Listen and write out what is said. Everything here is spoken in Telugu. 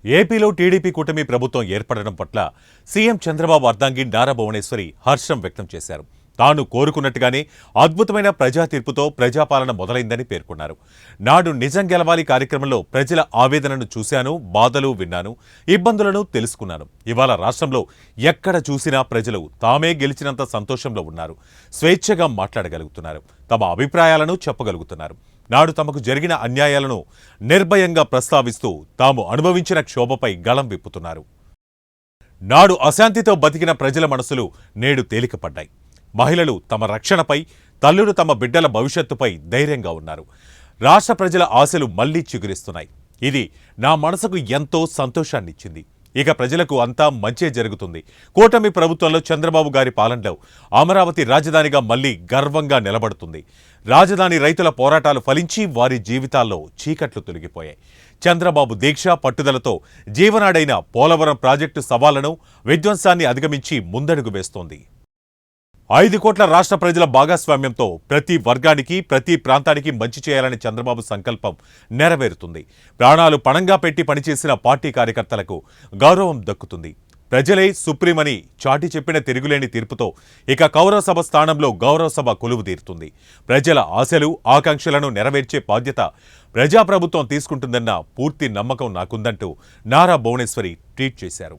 ఏపీలో టీడీపీ కూటమి ప్రభుత్వం ఏర్పడడం పట్ల సీఎం చంద్రబాబు అర్ధాంగి నారా భువనేశ్వరి హర్షం వ్యక్తం చేశారు. తాను కోరుకున్నట్టుగానే అద్భుతమైన ప్రజా తీర్పుతో ప్రజాపాలన మొదలైందని పేర్కొన్నారు. నాడు నిజం గెలవాలి కార్యక్రమంలో ప్రజల ఆవేదనను చూశాను, బాధలు విన్నాను, ఇబ్బందులను తెలుసుకున్నాను. ఇవాళ రాష్ట్రంలో ఎక్కడ చూసినా ప్రజలు తామే గెలిచినంత సంతోషంలో ఉన్నారు. స్వేచ్ఛగా మాట్లాడగలుగుతున్నారు, తమ అభిప్రాయాలను చెప్పగలుగుతున్నారు. నాడు తమకు జరిగిన అన్యాయాలను నిర్భయంగా ప్రస్తావిస్తూ తాము అనుభవించిన క్షోభపై గళం విప్పుతున్నారు. నాడు అశాంతితో బతికిన ప్రజల మనసులు నేడు తేలికపడ్డాయి. మహిళలు తమ రక్షణపై, తల్లులు తమ బిడ్డల భవిష్యత్తుపై ధైర్యంగా ఉన్నారు. రాష్ట్ర ప్రజల ఆశలు మళ్లీ చిగురిస్తున్నాయి. ఇది నా మనసుకు ఎంతో సంతోషాన్నిచ్చింది. ఇక ప్రజలకు అంతా మంచే జరుగుతుంది. కూటమి ప్రభుత్వంలో చంద్రబాబు గారి పాలనలో అమరావతి రాజధానిగా మళ్లీ గర్వంగా నిలబడుతుంది. రాజధాని రైతుల పోరాటాలు ఫలించి వారి జీవితాల్లో చీకట్లు తొలగిపోయాయి. చంద్రబాబు దీక్ష పట్టుదలతో జీవనాడైన పోలవరం ప్రాజెక్టు సవాళ్లను, విధ్వంసాన్ని అధిగమించి ముందడుగు వేస్తోంది. 5 కోట్ల రాష్ట్ర ప్రజల భాగస్వామ్యంతో ప్రతి వర్గానికి, ప్రతి ప్రాంతానికి మంచి చేయాలనే చంద్రబాబు సంకల్పం నెరవేరుతుంది. ప్రాణాలు పణంగా పెట్టి పనిచేసిన పార్టీ కార్యకర్తలకు గౌరవం దక్కుతుంది. ప్రజలే సుప్రీమని చాటి చెప్పిన తిరుగులేని తీర్పుతో ఇక కౌరవసభ స్థానంలో గౌరవసభ కొలువు తీరుతుంది. ప్రజల ఆశలు, ఆకాంక్షలను నెరవేర్చే బాధ్యత ప్రజాప్రభుత్వం తీసుకుంటుందన్న పూర్తి నమ్మకం నాకుందంటూ నారా భువనేశ్వరి ట్వీట్ చేశారు.